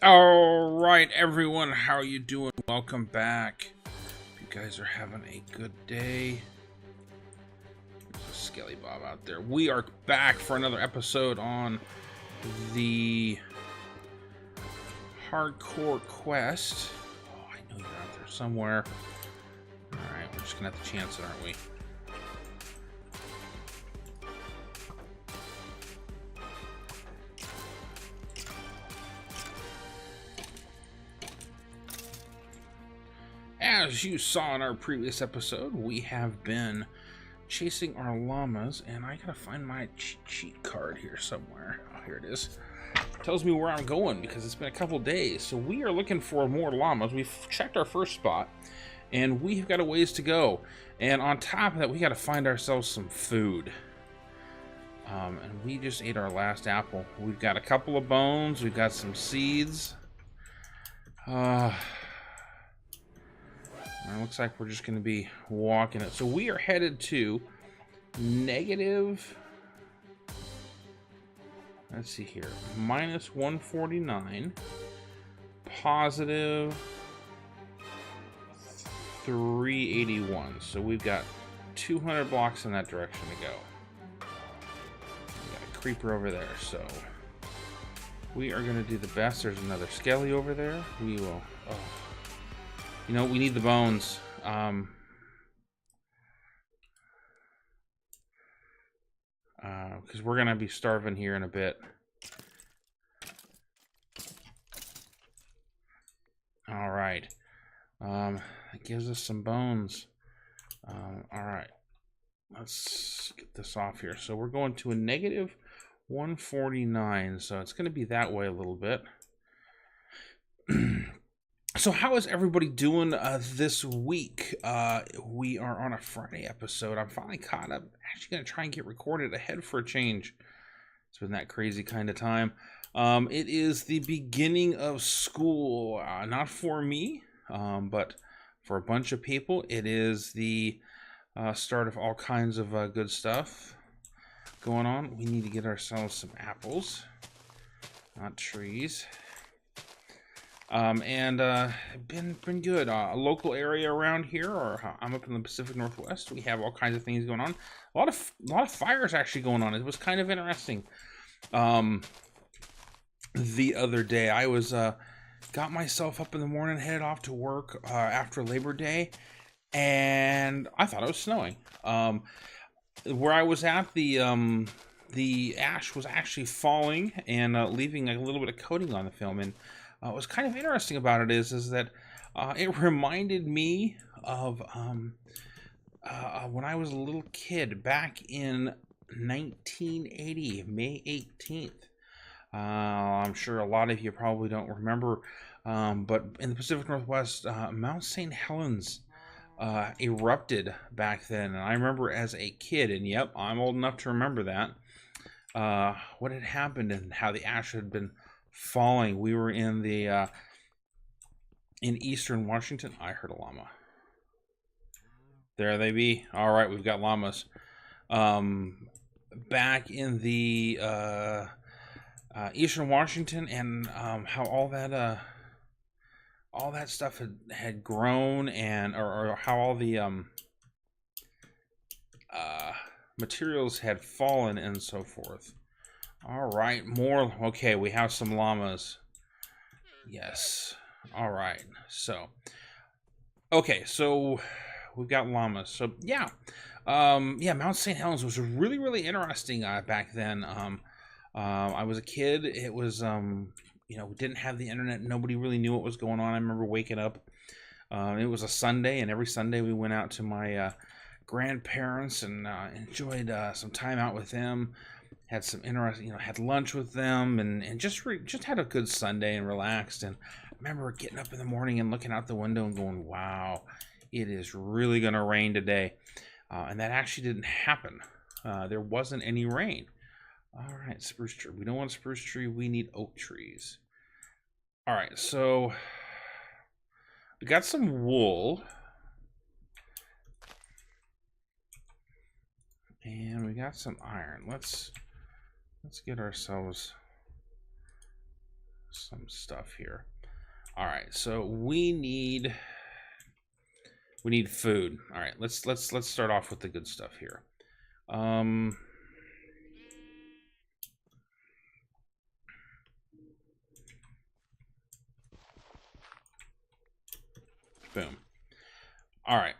All right, everyone, how are you doing? Welcome back. If you guys are having a good day, there's a Skelly Bob out there. We are back for another episode on the Hardcore Quest. Oh, I know you're out there somewhere. All right, we're just gonna have to chance it, aren't we? As you saw in our previous episode, we have been chasing our llamas, and I gotta find my cheat sheet card here somewhere. Oh, here it is. It tells me where I'm going because it's been a couple days. So we are looking for more llamas. We've checked our first spot, and we've got a ways to go. And on top of that, we gotta find ourselves some food. And we just ate our last apple. We've got a couple of bones. We've got some seeds. It looks like we're just going to be walking it. So we are headed to negative, let's see here, minus 149, positive 381. So we've got 200 blocks in that direction to go. We got a creeper over there, so we are going to do the best. There's another skelly over there. We will... Oh. You know, we need the bones. Because we're gonna be starving here in a bit. All right. It gives us some bones. All right. Let's get this off here. So we're going to a negative 149. So it's gonna be that way a little bit. So how is everybody doing this week? We are on a Friday episode. I'm finally caught up. Actually going to try and get recorded ahead for a change. It's been that crazy kind of time. It is the beginning of school. Not for me, but for a bunch of people. It is the start of all kinds of good stuff going on. We need to get ourselves some apples, not trees. Been good. A local area around here, or I'm up in the Pacific Northwest. We have all kinds of things going on. A lot of fires actually going on. It was kind of interesting. The other day, I was got myself up in the morning, headed off to work after Labor Day, and I thought it was snowing. Where I was at, the ash was actually falling and leaving a little bit of coating on the film. And what's kind of interesting about it is that it reminded me of when I was a little kid back in 1980, May 18th. I'm sure a lot of you probably don't remember, but in the Pacific Northwest, Mount St. Helens erupted back then. And I remember as a kid, and yep, I'm old enough to remember that, what had happened and how the ash had been falling. We were in the in eastern Washington. I heard a llama. There they be. All right, we've got llamas. Back in the eastern Washington, and how all that stuff had grown, and or how all the materials had fallen and so forth. All right, more. Okay, we have some llamas. Yes. All right. So, okay, so we've got llamas. So yeah, Mount St. Helens was really, really interesting back then. I was a kid. It was we didn't have the internet. Nobody really knew what was going on. I remember waking up. It was a Sunday, and every Sunday we went out to my grandparents and enjoyed some time out with them. Had some interesting, had lunch with them, and just had a good Sunday and relaxed. And I remember getting up in the morning and looking out the window and going, "Wow, it is really going to rain today," and that actually didn't happen. There wasn't any rain. All right, spruce tree. We don't want a spruce tree. We need oak trees. All right, so we got some wool. And we got some iron. Let's get ourselves some stuff here. All right, so we need food. All right, let's start off with the good stuff here. Boom. All right.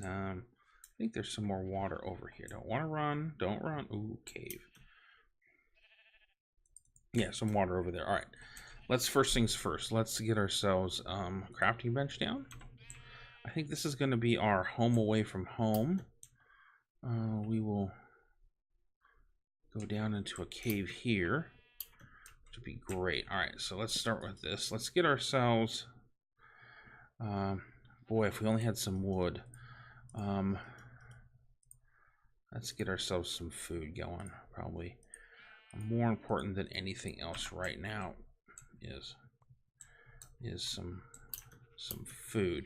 I think there's some more water over here. Don't want to run. Don't run. Ooh, cave. Yeah, some water over there. All right. Let's first things first. Let's get ourselves crafting bench down. I think this is going to be our home away from home. We will go down into a cave here, which would be great. All right, so let's start with this. Let's get ourselves. Boy, if we only had some wood. Let's get ourselves some food going. Probably more important than anything else right now is some food.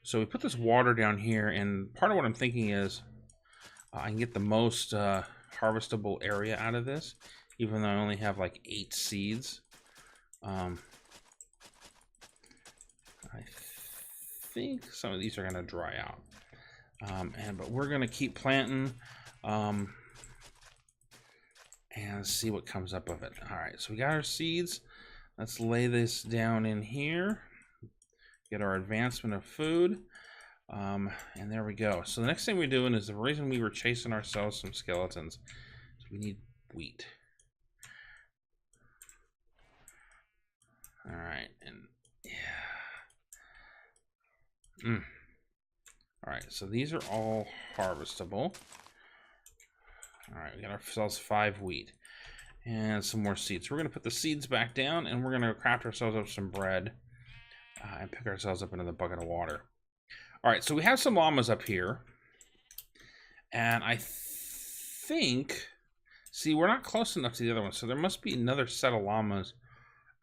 So we put this water down here, and part of what I'm thinking is I can get the most harvestable area out of this, even though I only have like 8 seeds. I think some of these are going to dry out, but we're going to keep planting and see what comes up of it. All right, so we got our seeds. Let's lay this down in here. Get our advancement of food. And there we go. So the next thing we're doing is the reason we were chasing ourselves some skeletons. So we need wheat. All right, and yeah. All right, so these are all harvestable. All right, we got ourselves 5 wheat and some more seeds. We're gonna put the seeds back down, and we're gonna craft ourselves up some bread and pick ourselves up another bucket of water. All right, so we have some llamas up here, and I think, see, we're not close enough to the other one, so there must be another set of llamas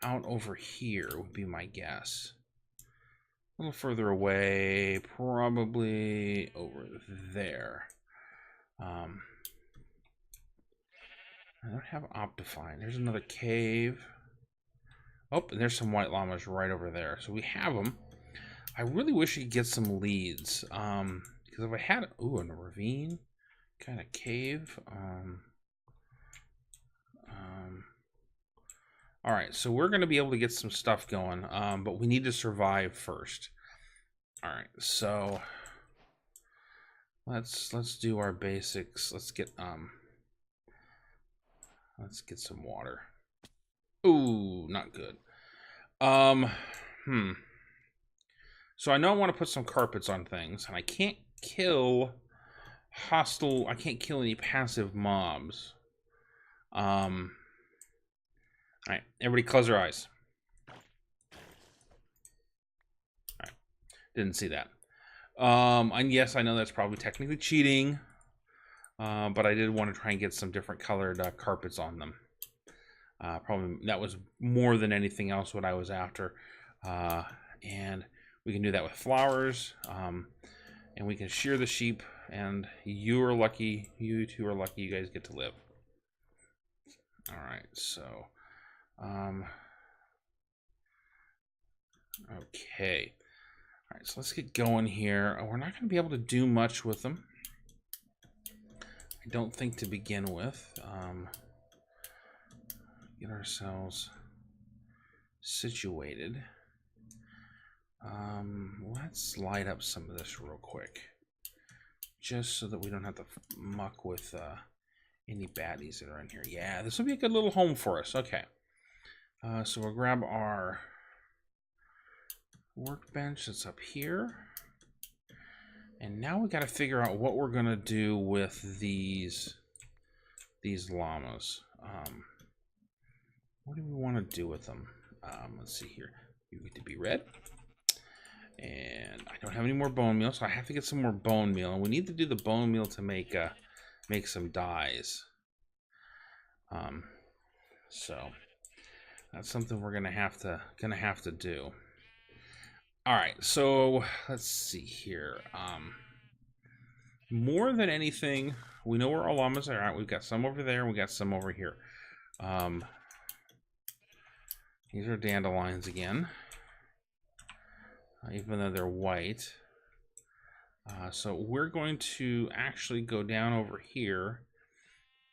out over here, would be my guess. A little further away, probably over there. I don't have Optifine. There's another cave. Oh, and there's some white llamas right over there. So we have them. I really wish you could get some leads. Because if I had, ooh, in a ravine kind of cave. All right, so we're going to be able to get some stuff going, but we need to survive first. All right, so let's do our basics. Let's get some water. Ooh, not good. So I know I want to put some carpets on things, and I can't kill hostile. I can't kill any passive mobs. All right, everybody, close your eyes. All right, didn't see that. And yes, I know that's probably technically cheating, but I did want to try and get some different colored carpets on them. Probably that was more than anything else what I was after. And we can do that with flowers, and we can shear the sheep, and you are lucky, you two are lucky, you guys get to live. All right, so, okay. All right, so let's get going here. We're not going to be able to do much with them, I don't think, to begin with. Get ourselves situated. Let's light up some of this real quick, just so that we don't have to muck with any baddies that are in here. Yeah, this will be a good little home for us. Okay, so we'll grab our workbench that's up here, and now we got to figure out what we're gonna do with these llamas. What do we want to do with them? Let's see here. You need to be red. And I don't have any more bone meal, so I have to get some more bone meal. And we need to do the bone meal to make some dyes. So that's something we're gonna have to do. All right, so let's see here. More than anything, we know where our llamas are at. We've got some over there, and we got some over here. These are dandelions again, even though they're white. So we're going to actually go down over here,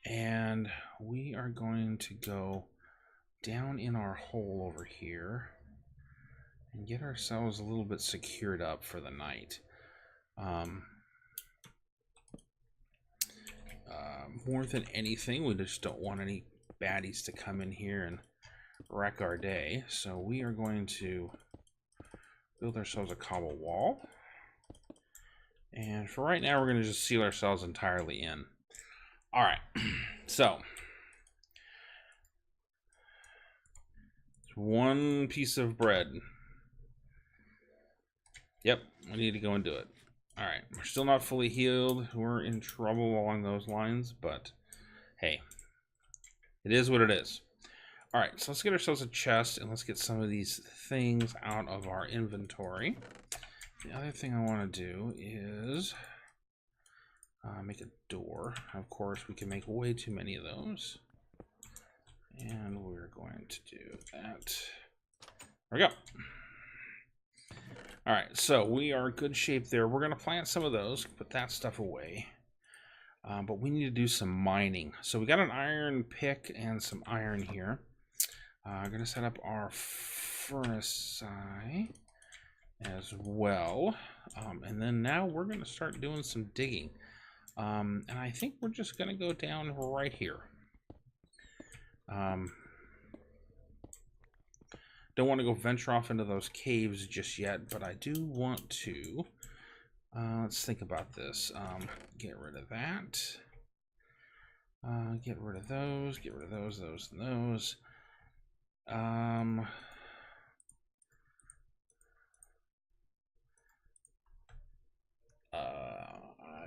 and we are going to go down in our hole over here and get ourselves a little bit secured up for the night. More than anything, we just don't want any baddies to come in here and wreck our day. So we are going to build ourselves a cobble wall. And for right now, we're going to just seal ourselves entirely in. All right, so one piece of bread. Yep, we need to go and do it. All right, we're still not fully healed. We're in trouble along those lines, but hey, it is what it is. All right, so let's get ourselves a chest and let's get some of these things out of our inventory. The other thing I want to do is make a door. Of course, we can make way too many of those. And we're going to do that. There we go. All right, so we are in good shape there. We're going to plant some of those, put that stuff away. But we need to do some mining. So we got an iron pick and some iron here. I'm going to set up our furnace as well. And then now we're going to start doing some digging. And I think we're just going to go down right here. Don't want to go venture off into those caves just yet, but I do want to. Let's think about this. Get rid of that. Get rid of those. Get rid of those, and those. I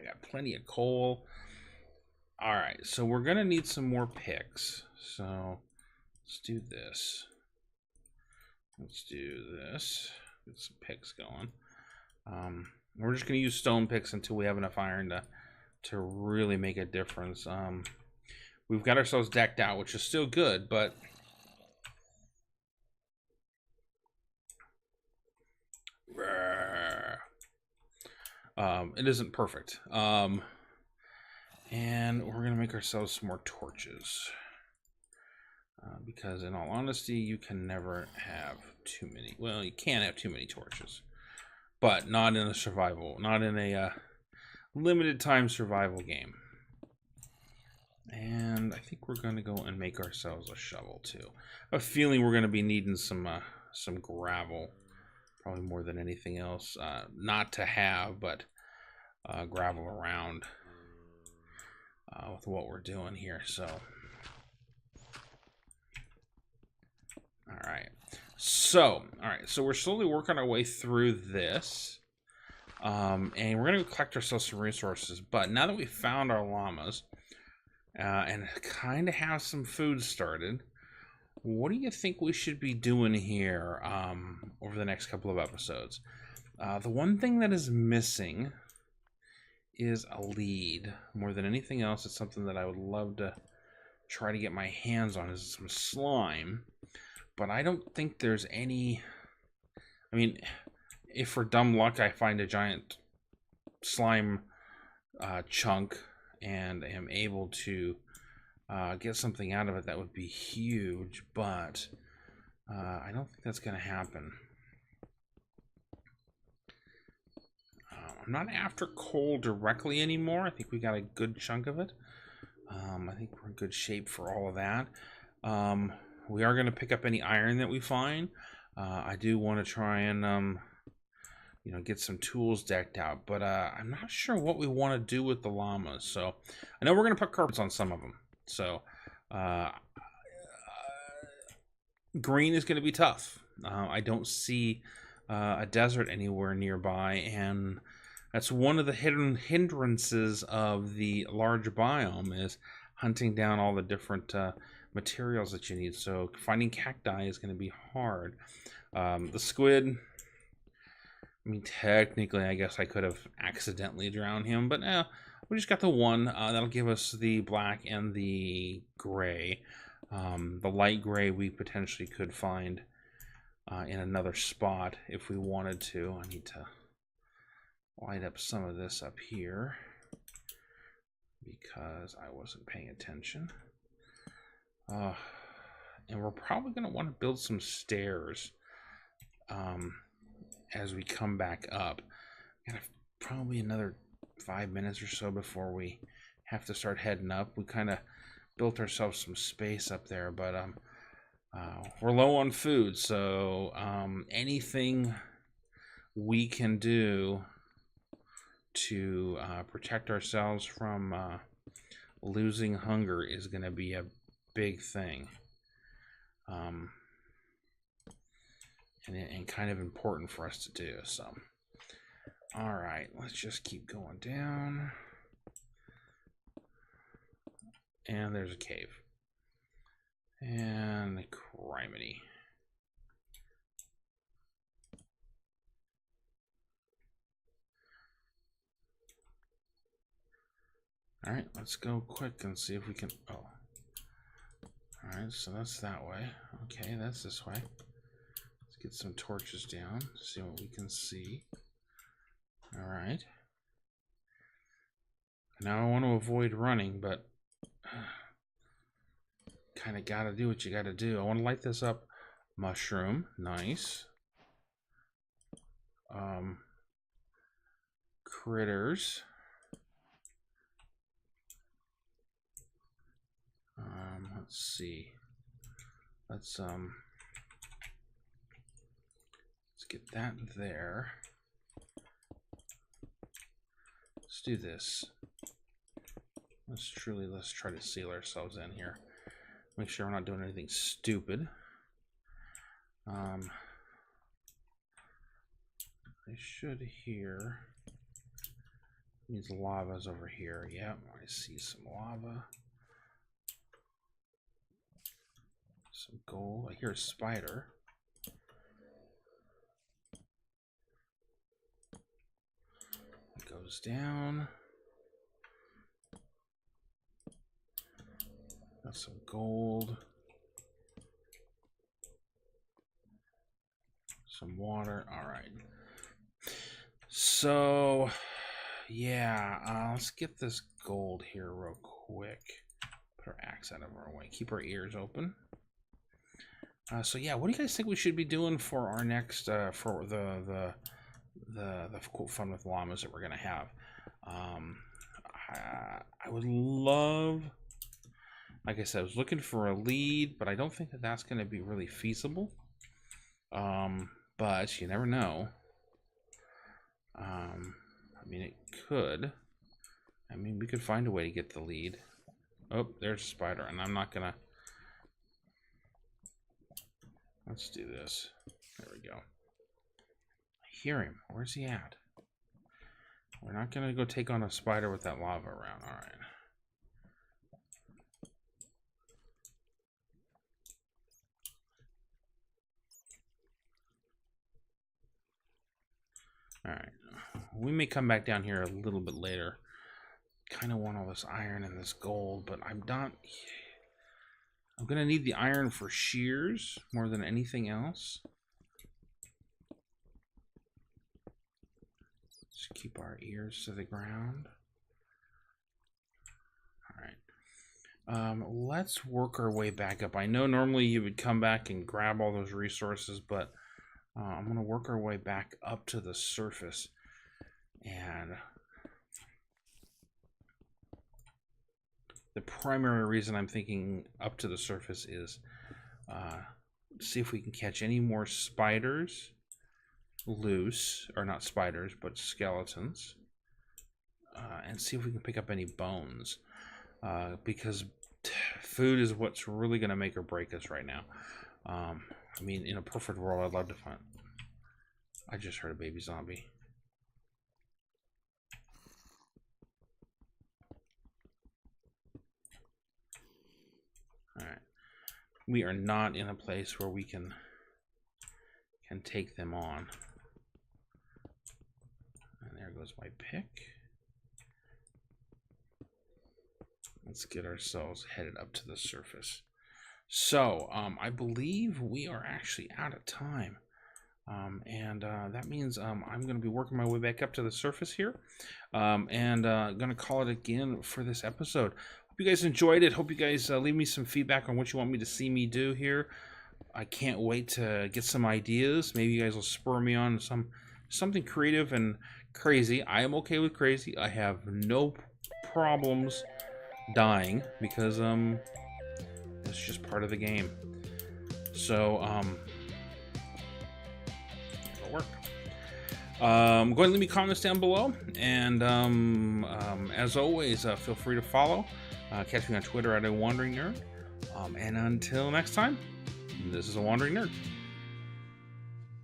got plenty of coal. All right, so we're gonna need some more picks. So let's do this. Let's do this. Get some picks going. We're just gonna use stone picks until we have enough iron to really make a difference. We've got ourselves decked out, which is still good, but it isn't perfect. And we're gonna make ourselves some more torches. Because in all honesty, you can never have too many. Well, you can't have too many torches, but not in a survival, not in a limited time survival game. And I think we're going to go and make ourselves a shovel too. I have a feeling we're going to be needing some gravel, probably more than anything else. Not to have, but gravel around with what we're doing here. So. All right, so we're slowly working our way through this, and we're going to collect ourselves some resources. But now that we've found our llamas and kind of have some food started, what do you think we should be doing here over the next couple of episodes? The one thing that is missing is a lead. More than anything else, it's something that I would love to try to get my hands on, is some slime. But I don't think there's any. I mean, if for dumb luck I find a giant slime chunk and am able to get something out of it, that would be huge. But I don't think that's going to happen. I'm not after coal directly anymore. I think we got a good chunk of it. I think we're in good shape for all of that. We are going to pick up any iron that we find. I do want to try and, get some tools decked out. But I'm not sure what we want to do with the llamas. So I know we're going to put carpets on some of them. So green is going to be tough. I don't see a desert anywhere nearby. And that's one of the hidden hindrances of the large biome, is hunting down all the different materials that you need. So finding cacti is going to be hard. The squid, I mean, technically I guess I could have accidentally drowned him, but we just got the one. That'll give us the black and the gray. The light gray we potentially could find in another spot if we wanted to. I need to light up some of this up here because I wasn't paying attention. And we're probably going to want to build some stairs as we come back up. Got probably another 5 minutes or so before we have to start heading up. We kind of built ourselves some space up there, but we're low on food, so anything we can do to protect ourselves from losing hunger is going to be a big thing, and kind of important for us to do. So, all right, let's just keep going down. And there's a cave. And criminy. All right, let's go quick and see if we can. Oh. All right, so that's that way. Okay, that's this way. Let's get some torches down, see what we can see. All right. Now I want to avoid running, but kind of got to do what you got to do. I want to light this up. Mushroom, nice. Critters. Let's see. Let's get that there. Let's do this. Let's try to seal ourselves in here. Make sure we're not doing anything stupid. I should hear. Means lava's over here. Yep, I see some lava. Some gold. I hear a spider. It goes down. Got some gold. Some water. All right. So, yeah, let's get this gold here real quick. Put our axe out of our way. Keep our ears open. So yeah, what do you guys think we should be doing for our next for the cool fun with llamas that we're gonna have? I would love, like I said, I was looking for a lead, but I don't think that that's gonna be really feasible. But you never know. I mean, it could. I mean, we could find a way to get the lead. Oh, there's a spider, and I'm not gonna. Let's do this. There we go. I hear him. Where's he at? We're not gonna go take on a spider with that lava around. All right. All right. We may come back down here a little bit later. Kind of want all this iron and this gold, but I'm not. I'm gonna need the iron for shears more than anything else. Just keep our ears to the ground. All right. Let's work our way back up. I know normally you would come back and grab all those resources, but I'm gonna work our way back up to the surface. And the primary reason I'm thinking up to the surface is see if we can catch any more spiders loose, or not spiders, but skeletons, and see if we can pick up any bones, because food is what's really going to make or break us right now. I mean, in a perfect world, I'd love to find. I just heard a baby zombie. All right, we are not in a place where we can take them on. And there goes my pick. Let's get ourselves headed up to the surface. So, I believe we are actually out of time. And that means I'm going to be working my way back up to the surface here. And going to call it again for this episode. Hope you guys enjoyed it. Hope you guys leave me some feedback on what you want me to see me do here. I can't wait to get some ideas. Maybe you guys will spur me on something creative and crazy. I am okay with crazy. I have no problems dying because it's just part of the game. So it'll work. Go ahead and leave me comments down below, and as always, feel free to follow. Catch me on Twitter at A Wandering Nerd. And until next time, this is A Wandering Nerd.